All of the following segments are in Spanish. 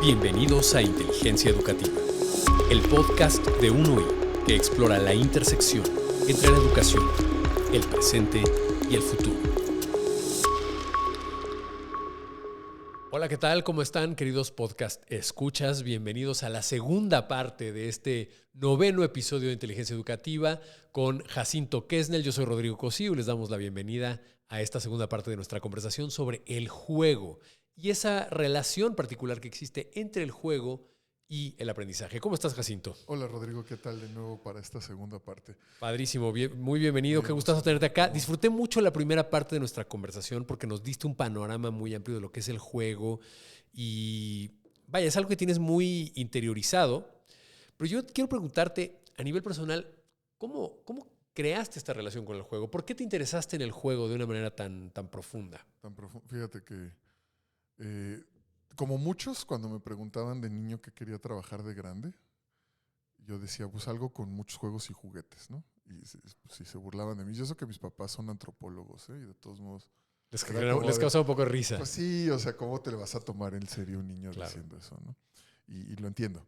Bienvenidos a Inteligencia Educativa, el podcast de UNOI que explora la intersección entre la educación, el presente y el futuro. Hola, ¿qué tal? ¿Cómo están, queridos podcast escuchas? Bienvenidos a la segunda parte de este 9º episodio de Inteligencia Educativa con Jacinto Quesnel. Yo soy Rodrigo Cosío y les damos la bienvenida a esta segunda parte de nuestra conversación sobre el juego y esa relación particular que existe entre el juego y el aprendizaje. ¿Cómo estás, Jacinto? Hola, Rodrigo, ¿qué tal de nuevo para esta segunda parte? Padrísimo, muy bienvenido, qué gustazo tenerte acá. Disfruté mucho la primera parte de nuestra conversación porque nos diste un panorama muy amplio de lo que es el juego y vaya, es algo que tienes muy interiorizado, pero yo quiero preguntarte a nivel personal, ¿cómo creaste esta relación con el juego? ¿Por qué te interesaste en el juego de una manera tan profunda? Fíjate que, como muchos, cuando me preguntaban de niño qué quería trabajar de grande, yo decía, pues algo con muchos juegos y juguetes, ¿no? Y si se burlaban de mí. Yo sé que mis papás son antropólogos, ¿eh? Y de todos modos... Les causa un poco de risa. Pues sí, o sea, ¿cómo te le vas a tomar en serio un niño diciendo eso, no? Y lo entiendo.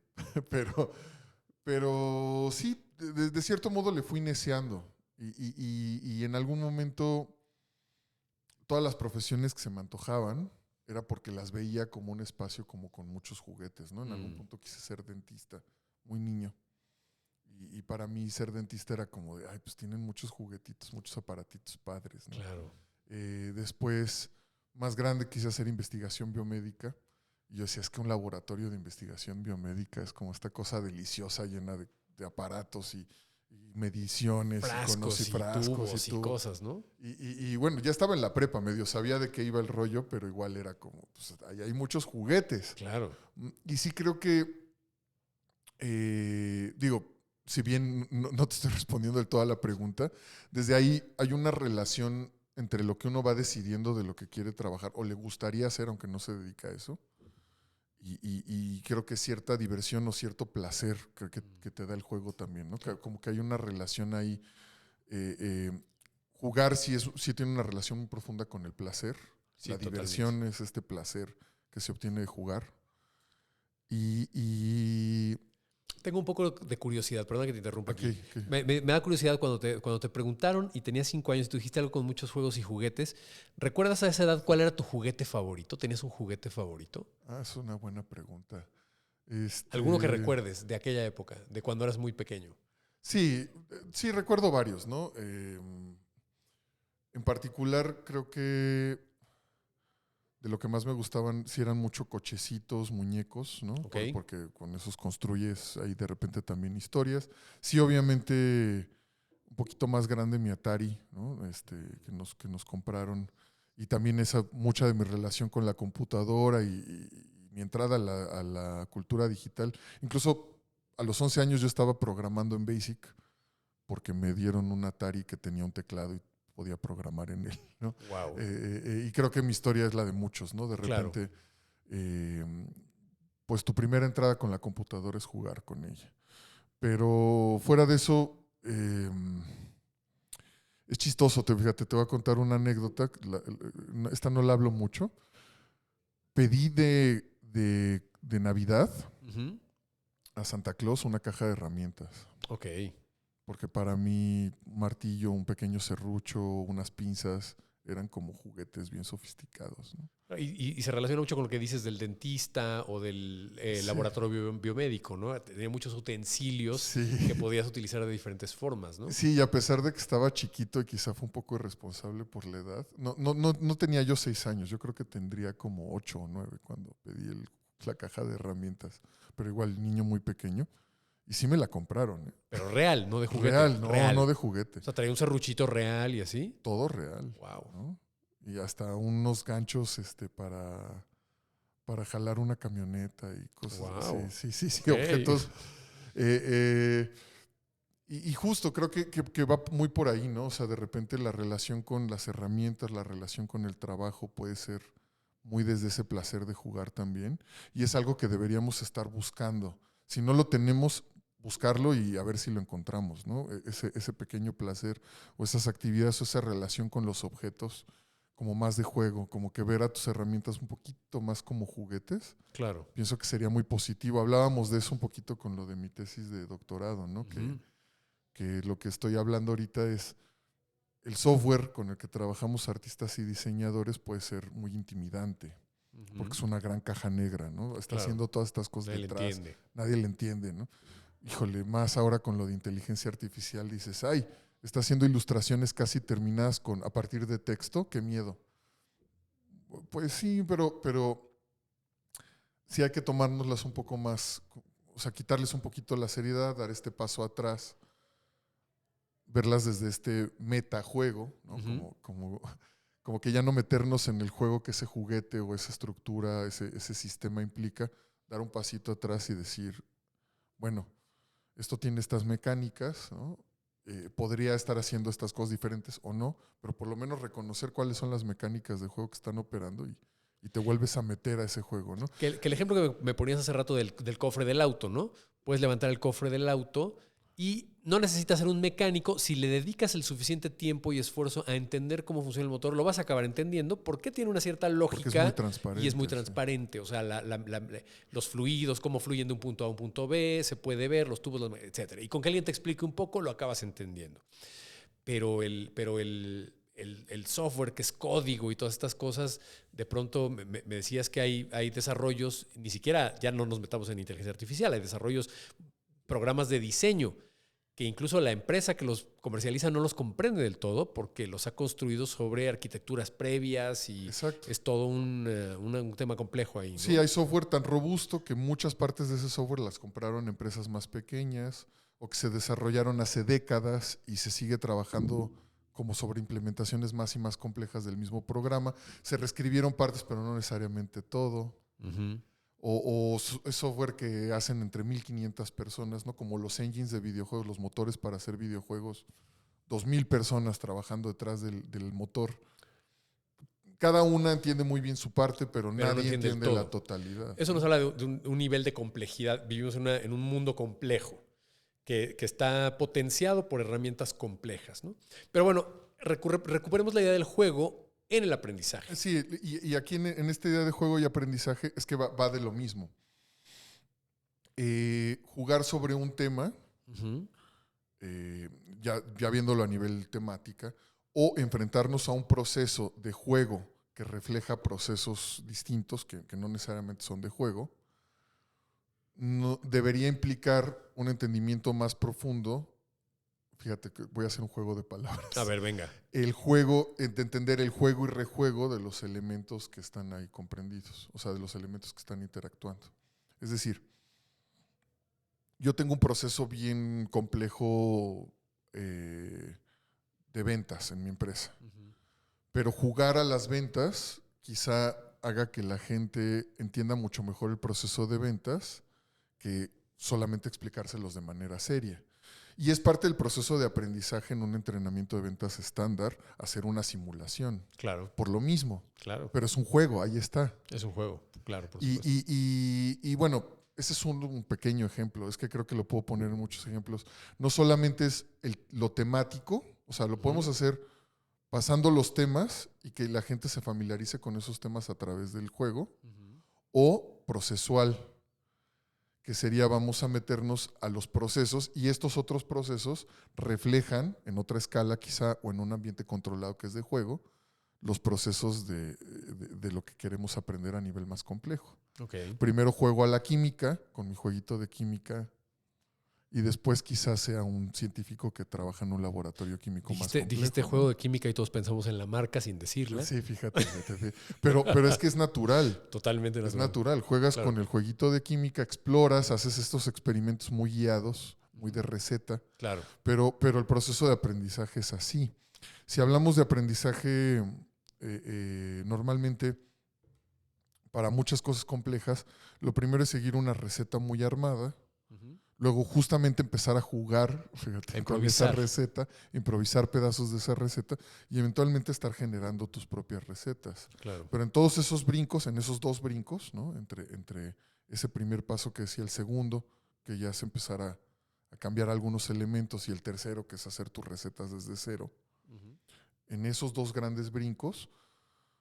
pero sí, de cierto modo le fui neceando. Y en algún momento todas las profesiones que se me antojaban era porque las veía como un espacio como con muchos juguetes, ¿no? En algún punto quise ser dentista, muy niño. Y para mí ser dentista era como de, ay, pues tienen muchos juguetitos, muchos aparatitos padres, ¿no? Claro. Después, más grande, quise hacer investigación biomédica. Y yo decía, es que un laboratorio de investigación biomédica es como esta cosa deliciosa llena de aparatos y mediciones frascos y tubos y cosas, ¿no? Y bueno, ya estaba en la prepa, medio sabía de qué iba el rollo, pero igual era como, pues ahí hay muchos juguetes. Claro. Y sí creo que, digo, si bien no te estoy respondiendo del todo a la pregunta, desde ahí hay una relación entre lo que uno va decidiendo de lo que quiere trabajar o le gustaría hacer, aunque no se dedica a eso. Y creo que cierta diversión o cierto placer que te da el juego también, ¿no? Como que hay una relación ahí. Jugar sí tiene una relación muy profunda con el placer. Sí, la diversión es este placer que se obtiene de jugar. Tengo un poco de curiosidad, perdona que te interrumpa aquí. Okay. Me da curiosidad cuando te preguntaron y tenías 5 años y tú dijiste algo con muchos juegos y juguetes. ¿Recuerdas a esa edad cuál era tu juguete favorito? ¿Tenías un juguete favorito? Es una buena pregunta. ¿Alguno que recuerdes de aquella época, de cuando eras muy pequeño? Sí, recuerdo varios, ¿no? En particular, creo que de lo que más me gustaban, sí eran mucho cochecitos, muñecos, ¿no? Okay. Porque con esos construyes ahí de repente también historias. Sí, obviamente, un poquito más grande mi Atari, ¿no? Que nos compraron. Y también mucha de mi relación con la computadora y mi entrada a la cultura digital. Incluso a los 11 años yo estaba programando en BASIC porque me dieron un Atari que tenía un teclado y podía programar en él, ¿no? Wow. Y creo que mi historia es la de muchos, ¿no? De repente, pues tu primera entrada con la computadora es jugar con ella. Pero fuera de eso, es chistoso, fíjate, te voy a contar una anécdota. Esta no la hablo mucho. Pedí de Navidad a Santa Claus una caja de herramientas. Ok. Porque para mí un martillo, un pequeño serrucho, unas pinzas eran como juguetes bien sofisticados, ¿no? Y se relaciona mucho con lo que dices del dentista o del laboratorio biomédico, ¿no? Tenía muchos utensilios que podías utilizar de diferentes formas, ¿no? Sí, y a pesar de que estaba chiquito y quizá fue un poco irresponsable por la edad, no tenía yo 6 años, yo creo que tendría como 8 o 9 cuando pedí la caja de herramientas, pero igual niño muy pequeño. Y sí me la compraron, ¿eh? Pero real, no de juguete. Real, no de juguete. O sea, traía un serruchito real y así. Todo real. Wow. ¿No? Y hasta unos ganchos para jalar una camioneta y cosas wow. así. Sí, okay. Objetos. Y justo creo que va muy por ahí, ¿no? O sea, de repente la relación con las herramientas, la relación con el trabajo puede ser muy desde ese placer de jugar también. Y es algo que deberíamos estar buscando. Si no lo tenemos, buscarlo y a ver si lo encontramos, ¿no? Ese pequeño placer o esas actividades o esa relación con los objetos como más de juego, como que ver a tus herramientas un poquito más como juguetes. Claro. Pienso que sería muy positivo. Hablábamos de eso un poquito con lo de mi tesis de doctorado, ¿no? Uh-huh. Que lo que estoy hablando ahorita es el software con el que trabajamos artistas y diseñadores puede ser muy intimidante, porque es una gran caja negra, ¿no? Está haciendo todas estas cosas detrás. Nadie le entiende, ¿no? Híjole, más ahora con lo de inteligencia artificial dices, ay, está haciendo ilustraciones casi terminadas a partir de texto, qué miedo. Pues sí, pero sí hay que tomárnoslas un poco más, o sea, quitarles un poquito la seriedad, dar este paso atrás, verlas desde este metajuego, ¿no? Uh-huh. Como que ya no meternos en el juego que ese juguete o esa estructura, ese sistema implica, dar un pasito atrás y decir, bueno, esto tiene estas mecánicas, ¿no? Podría estar haciendo estas cosas diferentes o no, pero por lo menos reconocer cuáles son las mecánicas de juego que están operando y te vuelves a meter a ese juego, ¿no? Que el ejemplo que me ponías hace rato del cofre del auto, ¿no? Puedes levantar el cofre del auto y no necesitas ser un mecánico. Si le dedicas el suficiente tiempo y esfuerzo a entender cómo funciona el motor, lo vas a acabar entendiendo porque tiene una cierta lógica. Porque es muy transparente, y es muy transparente. Sí. O sea, los fluidos, cómo fluyen de un punto A a un punto B, se puede ver, los tubos, etc. Y con que alguien te explique un poco, lo acabas entendiendo. Pero el software, que es código y todas estas cosas, de pronto me decías que hay desarrollos, ni siquiera ya no nos metamos en inteligencia artificial, hay desarrollos, programas de diseño, que incluso la empresa que los comercializa no los comprende del todo porque los ha construido sobre arquitecturas previas y Exacto. Es todo un tema complejo ahí, ¿no? Sí, hay software tan robusto que muchas partes de ese software las compraron empresas más pequeñas o que se desarrollaron hace décadas y se sigue trabajando como sobre implementaciones más y más complejas del mismo programa. Se reescribieron partes, pero no necesariamente todo. Uh-huh. O es software que hacen entre 1,500 personas, ¿no? Como los engines de videojuegos, los motores para hacer videojuegos, 2,000 personas trabajando detrás del motor. Cada una entiende muy bien su parte, pero nadie no entiende la totalidad. Eso nos habla de un nivel de complejidad. Vivimos en un mundo complejo que está potenciado por herramientas complejas, ¿no? Pero bueno, recuperemos la idea del juego en el aprendizaje. Sí, y aquí en esta idea de juego y aprendizaje es que va de lo mismo. Jugar sobre un tema, uh-huh. Ya viéndolo a nivel temática, o enfrentarnos a un proceso de juego que refleja procesos distintos que no necesariamente son de juego, no, debería implicar un entendimiento más profundo. Fíjate que voy a hacer un juego de palabras. A ver, venga. El juego, de entender el juego y rejuego de los elementos que están ahí comprendidos, o sea, de los elementos que están interactuando. Es decir, yo tengo un proceso bien complejo de ventas en mi empresa, uh-huh. Pero jugar a las ventas quizá haga que la gente entienda mucho mejor el proceso de ventas que solamente explicárselos de manera seria. Y es parte del proceso de aprendizaje en un entrenamiento de ventas estándar, hacer una simulación. Claro. Por lo mismo. Claro. Pero es un juego, ahí está. Es un juego, claro, por supuesto. Y bueno, ese es un pequeño ejemplo. Es que creo que lo puedo poner en muchos ejemplos. No solamente es lo temático, o sea, lo podemos hacer pasando los temas y que la gente se familiarice con esos temas a través del juego, o procesual, que sería vamos a meternos a los procesos y estos otros procesos reflejan en otra escala quizá o en un ambiente controlado que es de juego, los procesos de lo que queremos aprender a nivel más complejo. Okay. Primero juego a la química con mi jueguito de química y después quizás sea un científico que trabaja en un laboratorio químico más complejo. Dijiste juego de química y todos pensamos en la marca sin decirla. Sí, fíjate. Pero es que es natural. Totalmente natural. Es natural. Juegas con el jueguito de química, exploras, haces estos experimentos muy guiados, muy de receta. Claro. Pero el proceso de aprendizaje es así. Si hablamos de aprendizaje, normalmente, para muchas cosas complejas, lo primero es seguir una receta muy armada. Luego justamente empezar a jugar, fíjate, con esa receta, improvisar pedazos de esa receta y eventualmente estar generando tus propias recetas. Claro. Pero en todos esos brincos, en esos dos brincos, ¿no? Entre ese primer paso que decía el segundo, que ya es empezar a cambiar algunos elementos, y el tercero, que es hacer tus recetas desde cero. Uh-huh. En esos dos grandes brincos,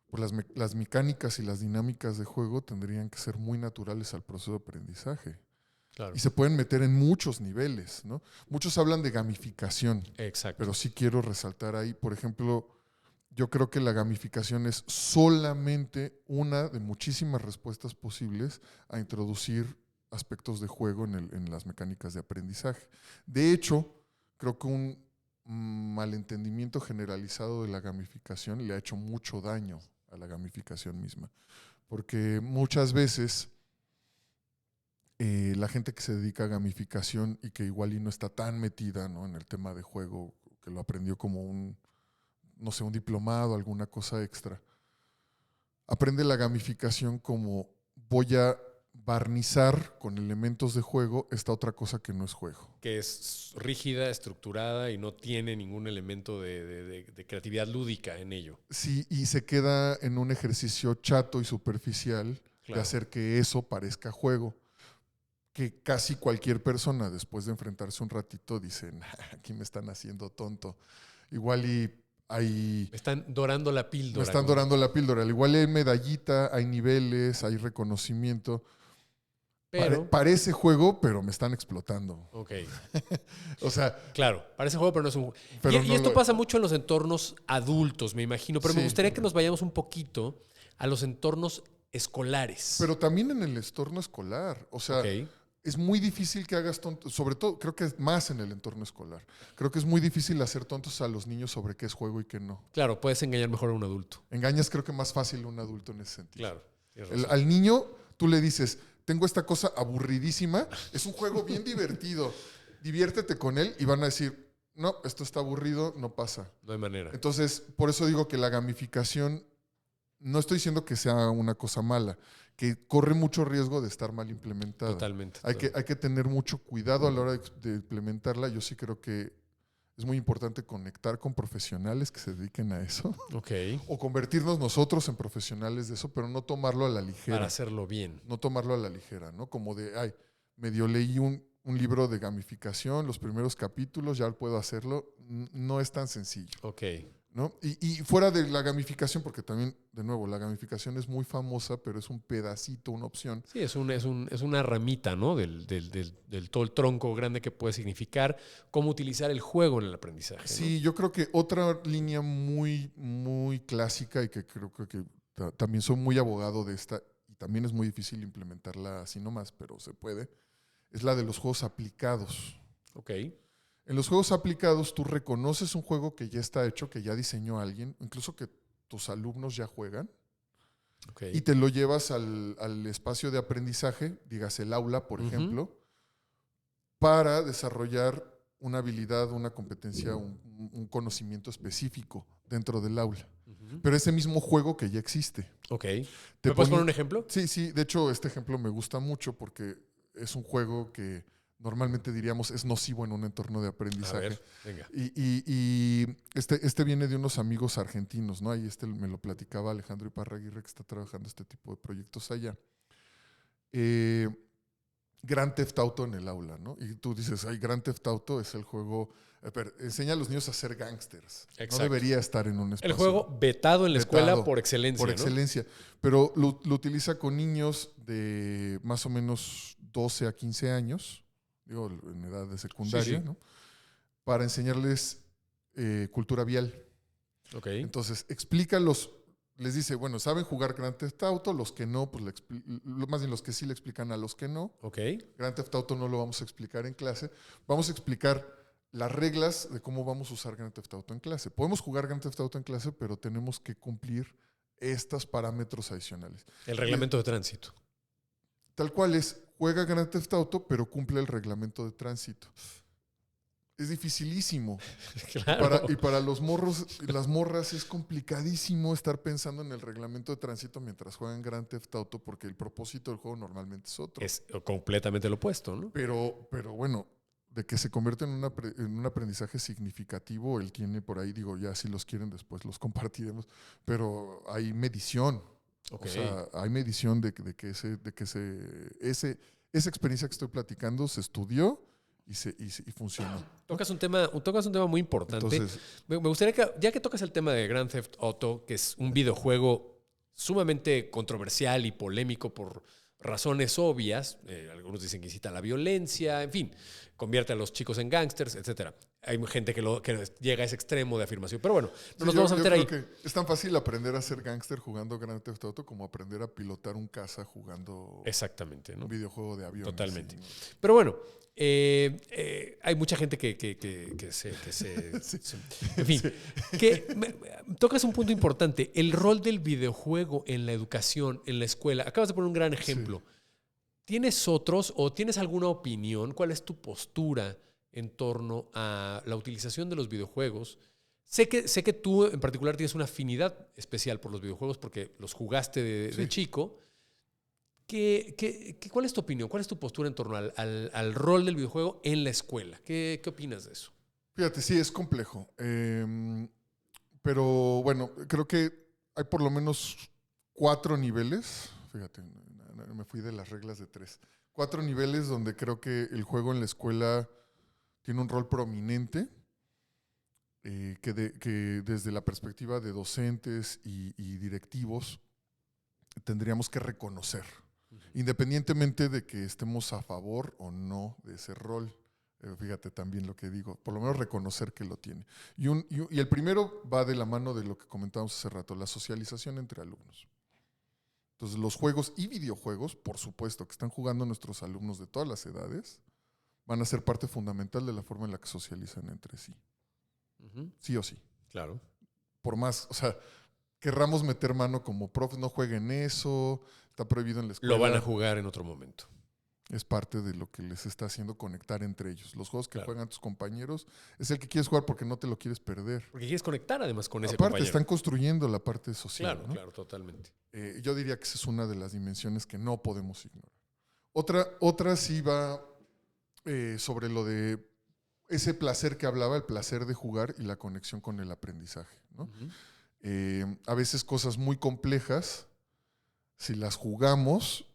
pues las mecánicas y las dinámicas de juego tendrían que ser muy naturales al proceso de aprendizaje. Claro. Y se pueden meter en muchos niveles, ¿no? Muchos hablan de gamificación, Exacto. pero sí quiero resaltar ahí, por ejemplo, yo creo que la gamificación es solamente una de muchísimas respuestas posibles a introducir aspectos de juego en las mecánicas de aprendizaje. De hecho, creo que un malentendimiento generalizado de la gamificación le ha hecho mucho daño a la gamificación misma, porque muchas veces la gente que se dedica a gamificación y que igual y no está tan metida, ¿no?, en el tema de juego, que lo aprendió como un diplomado, alguna cosa extra, aprende la gamificación como voy a barnizar con elementos de juego esta otra cosa que no es juego. Que es rígida, estructurada y no tiene ningún elemento de creatividad lúdica en ello. Sí, y se queda en un ejercicio chato y superficial Claro. de hacer que eso parezca juego. Que casi cualquier persona, después de enfrentarse un ratito, dice, nah, aquí me están haciendo tonto. Igual y hay... Me están dorando la píldora. Me están dorando la píldora. Al igual hay medallita, hay niveles, hay reconocimiento. Pero, Parece juego, pero me están explotando. ok. O sea... Claro, parece juego, pero no es un juego. Pero Y no esto lo... pasa mucho en los entornos adultos, me imagino. Pero Sí. me gustaría que nos vayamos un poquito a los entornos escolares. Pero también en el entorno escolar. O sea... Ok. Es muy difícil que hagas tontos, sobre todo creo que es más en el entorno escolar. Creo que es muy difícil hacer tontos a los niños sobre qué es juego y qué no. Claro, puedes engañar mejor a un adulto. Engañas creo que más fácil a un adulto en ese sentido. Claro. Al niño tú le dices, tengo esta cosa aburridísima, es un juego bien divertido, diviértete con él y van a decir, no, esto está aburrido, no pasa. No hay manera. Entonces, por eso digo que la gamificación, no estoy diciendo que sea una cosa mala, que corre mucho riesgo de estar mal implementada. Totalmente. Hay que tener mucho cuidado a la hora de implementarla. Yo sí creo que es muy importante conectar con profesionales que se dediquen a eso. Ok. O convertirnos nosotros en profesionales de eso, pero no tomarlo a la ligera. Para hacerlo bien. No tomarlo a la ligera, ¿no? Como de, ay, medio leí un libro de gamificación, los primeros capítulos, ya puedo hacerlo. No es tan sencillo. Ok. ¿No? Y fuera de la gamificación, porque también, de nuevo, la gamificación es muy famosa, pero es un pedacito, una opción. Sí, es una ramita, ¿no? Del todo el tronco grande que puede significar cómo utilizar el juego en el aprendizaje. Sí, ¿no? yo creo que otra línea muy, muy clásica y que creo que también soy muy abogado de esta, y también es muy difícil implementarla así nomás, pero se puede, es la de los juegos aplicados. Ok. En los juegos aplicados tú reconoces un juego que ya está hecho, que ya diseñó alguien, incluso que tus alumnos ya juegan, Okay. y te lo llevas al espacio de aprendizaje, digas el aula, por ejemplo, para desarrollar una habilidad, una competencia, un conocimiento específico dentro del aula. Pero ese mismo juego que ya existe. Ok. ¿Me puedes poner un ejemplo? Sí. De hecho, este ejemplo me gusta mucho porque es un juego que normalmente diríamos es nocivo en un entorno de aprendizaje. A ver, venga. Y este viene de unos amigos argentinos, ¿no? Ahí me lo platicaba Alejandro Iparraguirre, que está trabajando este tipo de proyectos allá. Grand Theft Auto en el aula, ¿no? Y tú dices, ay, Grand Theft Auto es el juego... enseña a los niños a ser gángsters. No debería estar en un espacio. El juego vetado en la escuela por excelencia. Por excelencia. ¿No? Pero lo utiliza con niños de más o menos 12 a 15 años, digo, en edad de secundaria, sí. ¿No? Para enseñarles cultura vial. Okay. Entonces, les dice, bueno, ¿saben jugar Grand Theft Auto? Los que no, pues más bien los que sí le explican a los que no. Okay. Grand Theft Auto no lo vamos a explicar en clase. Vamos a explicar las reglas de cómo vamos a usar Grand Theft Auto en clase. Podemos jugar Grand Theft Auto en clase, pero tenemos que cumplir estos parámetros adicionales. El reglamento de tránsito. Tal cual es, juega Grand Theft Auto, pero cumple el reglamento de tránsito. Es dificilísimo. Claro. Y para los morros, las morras, es complicadísimo estar pensando en el reglamento de tránsito mientras juegan Grand Theft Auto, porque el propósito del juego normalmente es otro. Es completamente lo opuesto, ¿no? Pero bueno, de que se convierte en un aprendizaje significativo, él tiene por ahí, digo, ya si los quieren después los compartiremos, pero hay medición. Okay. O sea, hay medición de que esa experiencia que estoy platicando se estudió y funcionó. Tocas un tema muy importante. Entonces, me gustaría que, ya que tocas el tema de Grand Theft Auto, que es un videojuego sumamente controversial y polémico por razones obvias. Algunos dicen que incita a la violencia, en fin, convierte a los chicos en gángsters, etcétera. Hay gente que llega a ese extremo de afirmación. Pero bueno, no nos vamos a meter ahí. Yo creo que es tan fácil aprender a ser gángster jugando Grand Theft Auto como aprender a pilotar un caza jugando Exactamente, ¿no? un videojuego de aviones. Totalmente. ¿No? Pero bueno, hay mucha gente que se Sí. en fin, Sí. tocas un punto importante, el rol del videojuego en la educación, en la escuela. Acabas de poner un gran ejemplo. Sí. ¿Tienes otros o tienes alguna opinión? ¿Cuál es tu postura en torno a la utilización de los videojuegos? Sé que tú en particular tienes una afinidad especial por los videojuegos porque los jugaste de chico. ¿Cuál es tu opinión? ¿Cuál es tu postura en torno al rol del videojuego en la escuela? ¿Qué opinas de eso? Fíjate, sí, es complejo. Pero bueno, creo que hay por lo menos 4 niveles. Fíjate, me fui de las reglas de 3. 4 niveles donde creo que el juego en la escuela tiene un rol prominente. Que desde la perspectiva de docentes y directivos tendríamos que reconocer, independientemente de que estemos a favor o no de ese rol. Fíjate también lo que digo, por lo menos reconocer que lo tiene. Y el primero va de la mano de lo que comentábamos hace rato, la socialización entre alumnos. Entonces, los juegos y videojuegos, por supuesto, que están jugando nuestros alumnos de todas las edades, van a ser parte fundamental de la forma en la que socializan entre sí. Sí o sí. Claro. Por más, o sea, querramos meter mano como profes, no jueguen eso, está prohibido en la escuela. Lo van a jugar en otro momento. Es parte de lo que les está haciendo conectar entre ellos. Los juegos que juegan tus compañeros es el que quieres jugar porque no te lo quieres perder. Porque quieres conectar además con ese Aparte, compañero. están construyendo la parte social. Claro, ¿no? claro, totalmente. Yo diría que esa es una de las dimensiones que no podemos ignorar. Otra sí va sobre lo de ese placer que hablaba, el placer de jugar y la conexión con el aprendizaje. ¿No? A veces cosas muy complejas, si las jugamos,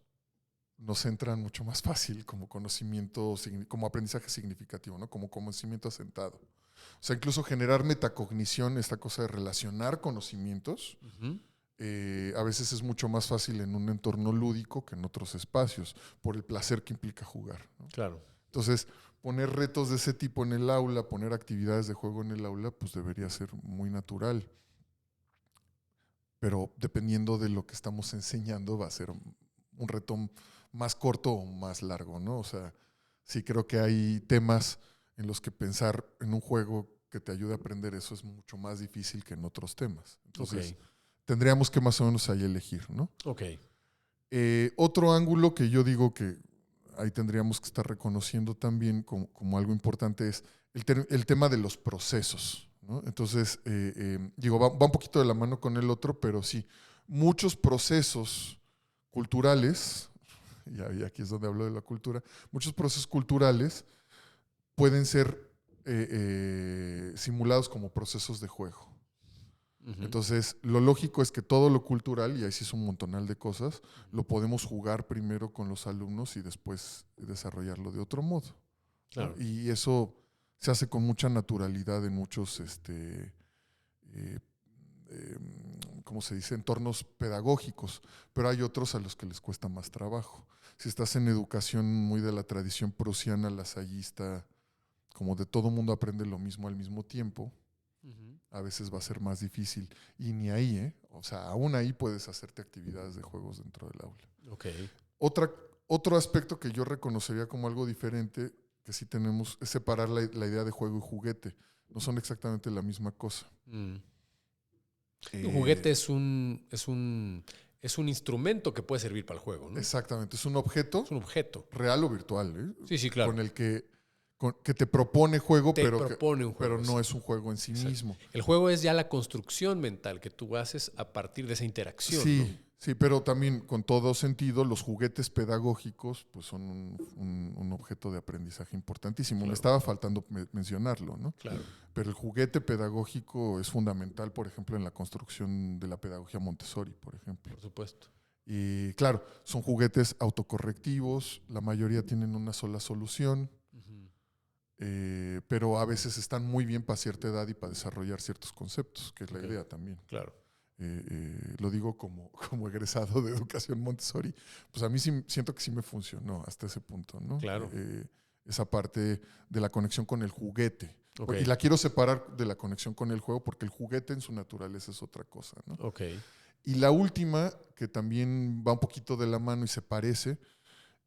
nos entran mucho más fácil como conocimiento, como aprendizaje significativo, ¿no? Como conocimiento asentado. O sea, incluso generar metacognición, esta cosa de relacionar conocimientos, a veces es mucho más fácil en un entorno lúdico que en otros espacios, por el placer que implica jugar, ¿no? Claro. Entonces, poner retos de ese tipo en el aula, poner actividades de juego en el aula, pues debería ser muy natural. Pero dependiendo de lo que estamos enseñando, va a ser un reto más corto o más largo, ¿no? O sea, sí creo que hay temas en los que pensar en un juego que te ayude a aprender eso es mucho más difícil que en otros temas. Entonces, tendríamos que más o menos ahí elegir, ¿no? Ok. Otro ángulo que yo digo que ahí tendríamos que estar reconociendo también como algo importante es el tema de los procesos, ¿no? Entonces, digo, va un poquito de la mano con el otro, pero sí, muchos procesos culturales, y aquí es donde hablo de la cultura, muchos procesos culturales pueden ser simulados como procesos de juego. Entonces, lo lógico es que todo lo cultural, y ahí sí es un montonal de cosas, lo podemos jugar primero con los alumnos y después desarrollarlo de otro modo. Claro. ¿No? Y eso se hace con mucha naturalidad en muchos, ¿cómo se dice?, entornos pedagógicos, pero hay otros a los que les cuesta más trabajo. Si estás en educación muy de la tradición prusiana, lasallista, como de todo mundo aprende lo mismo al mismo tiempo, a veces va a ser más difícil. Y ni ahí, ¿eh? O sea, aún ahí puedes hacerte actividades de juegos dentro del aula. Okay. Otro aspecto que yo reconocería como algo diferente, que sí tenemos, es separar la idea de juego y juguete. No son exactamente la misma cosa. Un juguete es un instrumento que puede servir para el juego, ¿no? Exactamente, es un objeto. Es un objeto. Real o virtual, ¿eh? Sí, claro. Con el que te propone juego, un juego, pero no es un juego en sí mismo. El juego es ya la construcción mental que tú haces a partir de esa interacción. Sí, ¿no? sí, pero también con todo sentido, los juguetes pedagógicos pues son un objeto de aprendizaje importantísimo. Claro. Me estaba faltando mencionarlo, ¿no? Claro. Pero el juguete pedagógico es fundamental, por ejemplo, en la construcción de la pedagogía Montessori, por ejemplo. Por supuesto. Y claro, son juguetes autocorrectivos, la mayoría tienen una sola solución. Pero a veces están muy bien para cierta edad y para desarrollar ciertos conceptos, que es la idea también. Claro. lo digo como egresado de educación Montessori, pues a mí sí, siento que sí me funcionó hasta ese punto, ¿no? Claro. Esa parte de la conexión con el juguete. Okay. Y la quiero separar de la conexión con el juego porque el juguete en su naturaleza es otra cosa, ¿no? Okay. Y la última, que también va un poquito de la mano y se parece,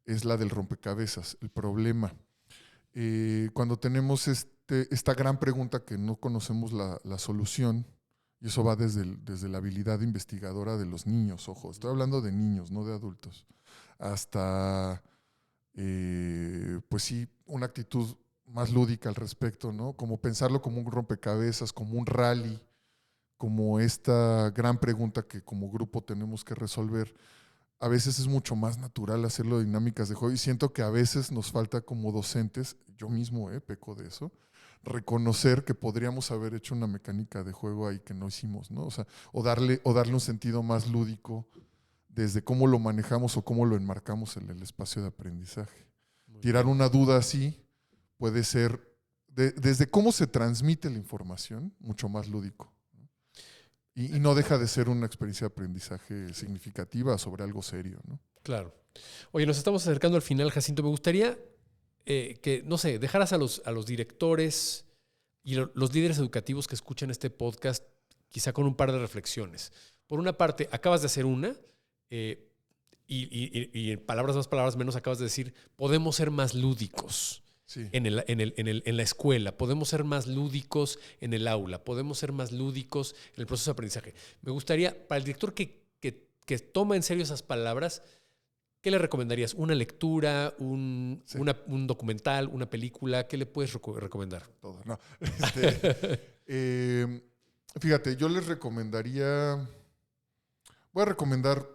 es la del rompecabezas, el problema. Cuando tenemos esta gran pregunta que no conocemos la solución, y eso va desde la habilidad investigadora de los niños, ojo, estoy hablando de niños, no de adultos, hasta, pues sí, una actitud más lúdica al respecto, ¿no? Como pensarlo como un rompecabezas, como un rally, como esta gran pregunta que como grupo tenemos que resolver. A veces es mucho más natural hacerlo de dinámicas de juego y siento que a veces nos falta como docentes, yo mismo peco de eso, reconocer que podríamos haber hecho una mecánica de juego ahí que no hicimos, ¿no? O sea, o darle un sentido más lúdico desde cómo lo manejamos o cómo lo enmarcamos en el espacio de aprendizaje. Muy Tirar bien. una duda así puede ser desde cómo se transmite la información, mucho más lúdico. Y no deja de ser una experiencia de aprendizaje significativa sobre algo serio, ¿no? Claro. Oye, nos estamos acercando al final, Jacinto. Me gustaría que, no sé, dejaras a los directores y los líderes educativos que escuchan este podcast quizá con un par de reflexiones. Por una parte, acabas de hacer una y en palabras menos acabas de decir, podemos ser más lúdicos. Sí. En la escuela, podemos ser más lúdicos en el aula, podemos ser más lúdicos en el proceso de aprendizaje. Me gustaría, para el director que toma en serio esas palabras, ¿qué le recomendarías? ¿Una lectura, un documental, una película? ¿Qué le puedes recomendar? Todo, no. Fíjate, yo les recomendaría, voy a recomendar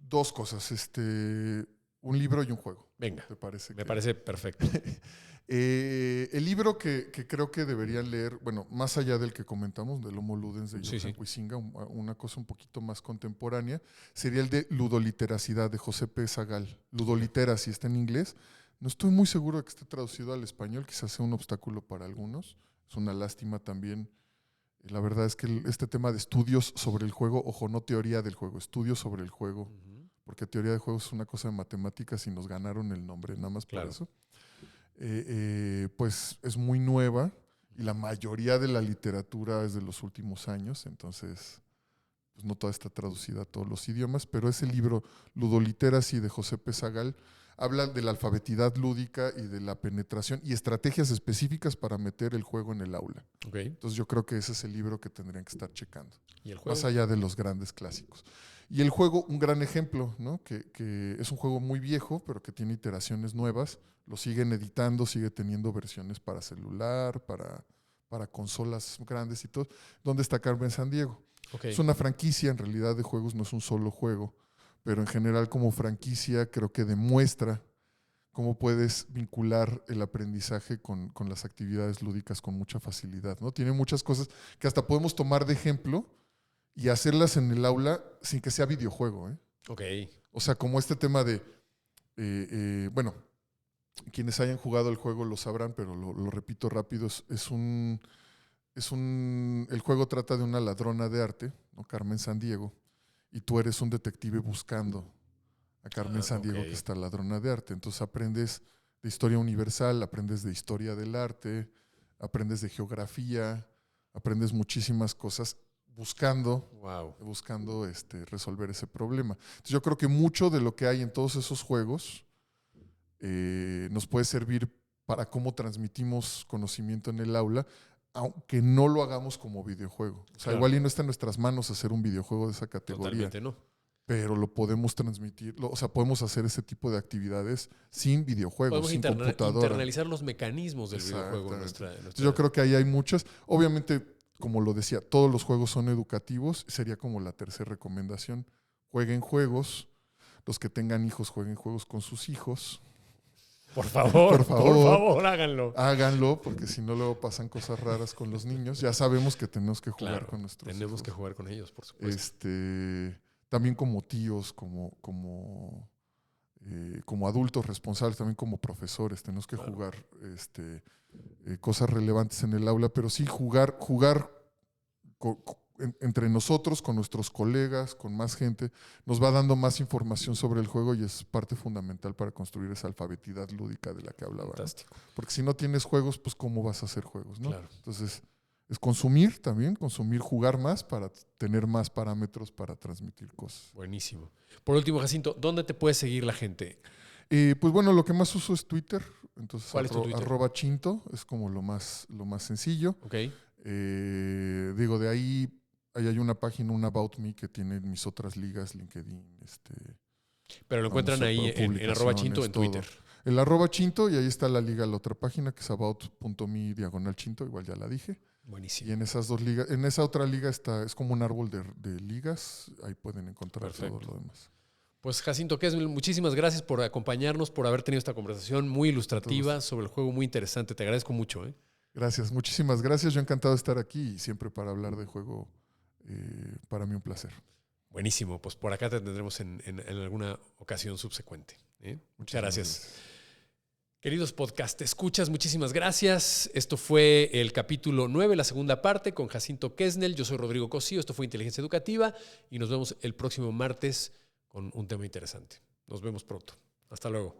dos cosas, un libro y un juego. Venga, ¿Te parece? me parece perfecto. El libro que creo que deberían leer, bueno, más allá del que comentamos, del Homo Ludens de Johann Huizinga, una cosa un poquito más contemporánea, sería el de Ludoliteracidad de José P. Sagal. Ludoliteracy está en inglés. No estoy muy seguro de que esté traducido al español, quizás sea un obstáculo para algunos. Es una lástima también. La verdad es que este tema de estudios sobre el juego, ojo, no teoría del juego, estudios sobre el juego, porque teoría de juegos es una cosa de matemáticas y nos ganaron el nombre, nada más por eso. Pues es muy nueva y la mayoría de la literatura es de los últimos años, entonces pues no toda está traducida a todos los idiomas, pero ese libro, Ludoliteracy de José P. Sagal, habla de la alfabetidad lúdica y de la penetración y estrategias específicas para meter el juego en el aula. Okay. Entonces yo creo que ese es el libro que tendrían que estar checando. ¿Y el juego? Más allá de los grandes clásicos. Y el juego, un gran ejemplo, ¿no? Que es un juego muy viejo, pero que tiene iteraciones nuevas. Lo siguen editando, sigue teniendo versiones para celular, para consolas grandes y todo. ¿Dónde está Carmen Sandiego? Okay. Es una franquicia, en realidad, de juegos, no es un solo juego. Pero en general, como franquicia, creo que demuestra cómo puedes vincular el aprendizaje con las actividades lúdicas con mucha facilidad, ¿no? Tiene muchas cosas que hasta podemos tomar de ejemplo y hacerlas en el aula sin que sea videojuego, ¿eh? Okay. O sea, como este tema de, bueno, quienes hayan jugado el juego lo sabrán, pero lo repito rápido, el juego trata de una ladrona de arte, ¿no? Carmen Sandiego, y tú eres un detective buscando a Carmen Sandiego, que está ladrona de arte. Entonces aprendes de historia universal, aprendes de historia del arte, aprendes de geografía, aprendes muchísimas cosas buscando resolver ese problema. Entonces yo creo que mucho de lo que hay en todos esos juegos nos puede servir para cómo transmitimos conocimiento en el aula, aunque no lo hagamos como videojuego. O sea, igual y no está en nuestras manos hacer un videojuego de esa categoría. Totalmente no. Pero lo podemos transmitir, o sea, podemos hacer ese tipo de actividades sin videojuegos, sin computadora. Internalizar los mecanismos del videojuego. Yo creo que ahí hay muchas. Obviamente, como lo decía, todos los juegos son educativos. Sería como la tercera recomendación. Jueguen juegos. Los que tengan hijos, jueguen juegos con sus hijos. Por favor, háganlo. Háganlo, porque si no luego pasan cosas raras con los niños. Ya sabemos que tenemos que jugar con nuestros hijos. Tenemos que jugar con ellos, por supuesto. También como tíos, como adultos responsables, también como profesores, tenemos que jugar cosas relevantes en el aula, pero sí jugar entre nosotros, con nuestros colegas, con más gente, nos va dando más información sobre el juego y es parte fundamental para construir esa alfabetidad lúdica de la que hablaba. Fantástico. ¿No? Porque si no tienes juegos, pues ¿cómo vas a hacer juegos? ¿No? Claro. Entonces, es consumir también, jugar más para tener más parámetros para transmitir cosas. Buenísimo. Por último, Jacinto, ¿dónde te puede seguir la gente? Pues bueno, lo que más uso es Twitter. Entonces, ¿Cuál es tu Twitter? @Chinto es como lo más sencillo. Ok. Digo, de ahí hay una página, un About Me, que tiene mis otras ligas, LinkedIn. Pero lo encuentran ahí en @Chinto en Twitter. El @Chinto, y ahí está la liga, la otra página, que es about.me/Chinto, igual ya la dije. Buenísimo. Y en esas dos ligas, en esa otra liga es como un árbol de ligas, ahí pueden encontrar todo lo demás. Pues Jacinto Quesnel, muchísimas gracias por acompañarnos, por haber tenido esta conversación muy ilustrativa sobre el juego, muy interesante. Te agradezco mucho. Gracias, muchísimas gracias. Yo encantado de estar aquí y siempre para hablar de juego, para mí un placer. Buenísimo, pues por acá te tendremos en alguna ocasión subsecuente. Muchas gracias. Queridos podcast escuchas, muchísimas gracias. Esto fue el capítulo 9, la segunda parte con Jacinto Quesnel. Yo soy Rodrigo Cosío, esto fue Inteligencia Educativa y nos vemos el próximo martes con un tema interesante. Nos vemos pronto. Hasta luego.